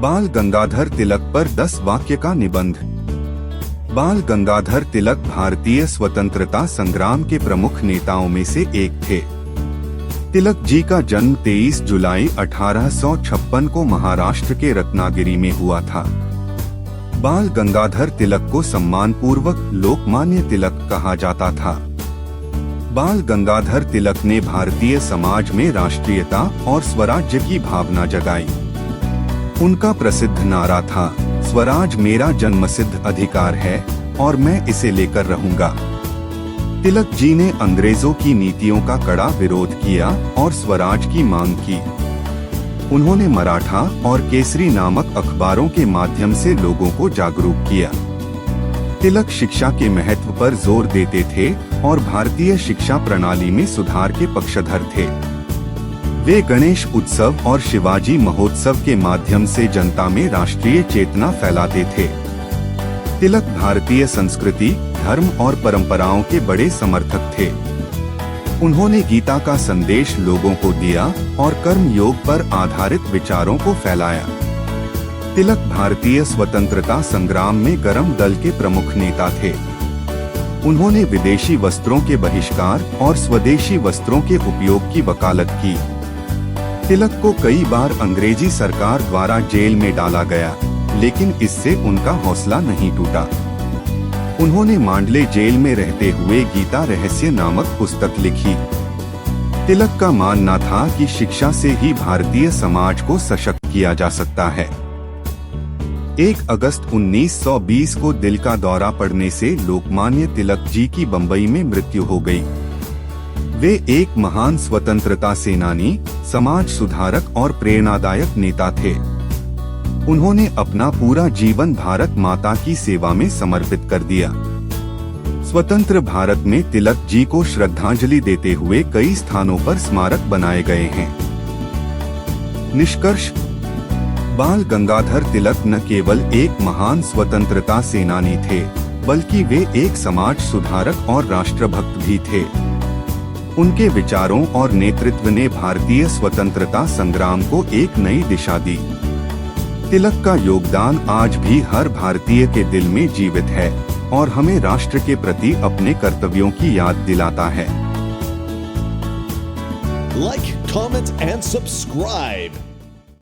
बाल गंगाधर तिलक पर 10 वाक्य का निबंध। बाल गंगाधर तिलक भारतीय स्वतंत्रता संग्राम के प्रमुख नेताओं में से एक थे। तिलक जी का जन्म 23 जुलाई 1856 को महाराष्ट्र के रत्नागिरी में हुआ था। बाल गंगाधर तिलक को सम्मानपूर्वक लोकमान्य तिलक कहा जाता था। बाल गंगाधर तिलक ने भारतीय समाज में राष्ट्रीयता और स्वराज्य की भावना जगाई। उनका प्रसिद्ध नारा था, स्वराज मेरा जन्मसिद्ध अधिकार है और मैं इसे लेकर रहूंगा। तिलक जी ने अंग्रेजों की नीतियों का कड़ा विरोध किया और स्वराज की मांग की। उन्होंने मराठा और केसरी नामक अखबारों के माध्यम से लोगों को जागरूक किया। तिलक शिक्षा के महत्व पर जोर देते थे और भारतीय शिक्षा प्रणाली में सुधार के पक्षधर थे। वे गणेश उत्सव और शिवाजी महोत्सव के माध्यम से जनता में राष्ट्रीय चेतना फैलाते थे। तिलक भारतीय संस्कृति, धर्म और परंपराओं के बड़े समर्थक थे। उन्होंने गीता का संदेश लोगों को दिया और कर्म योग पर आधारित विचारों को फैलाया। तिलक भारतीय स्वतंत्रता संग्राम में गरम दल के प्रमुख नेता थे। उन्होंने विदेशी वस्त्रों के बहिष्कार और स्वदेशी वस्त्रों के उपयोग की वकालत की। तिलक को कई बार अंग्रेजी सरकार द्वारा जेल में डाला गया, लेकिन इससे उनका हौसला नहीं टूटा। उन्होंने मांडले जेल में रहते हुए गीता रहस्य नामक पुस्तक लिखी। तिलक का मानना था कि शिक्षा से ही भारतीय समाज को सशक्त किया जा सकता है। 1 अगस्त 1920 को दिल का दौरा पड़ने से लोकमान्य तिलक जी की बम्बई में मृत्यु हो गई। वे एक महान स्वतंत्रता सेनानी, समाज सुधारक और प्रेरणादायक नेता थे। उन्होंने अपना पूरा जीवन भारत माता की सेवा में समर्पित कर दिया। स्वतंत्र भारत में तिलक जी को श्रद्धांजलि देते हुए कई स्थानों पर स्मारक बनाए गए हैं। निष्कर्ष, बाल गंगाधर तिलक न केवल एक महान स्वतंत्रता सेनानी थे, बल्कि वे एक समाज सुधारक और राष्ट्रभक्त भी थे। उनके विचारों और नेतृत्व ने भारतीय स्वतंत्रता संग्राम को एक नई दिशा दी। तिलक का योगदान आज भी हर भारतीय के दिल में जीवित है और हमें राष्ट्र के प्रति अपने कर्तव्यों की याद दिलाता है। Like, comment and subscribe.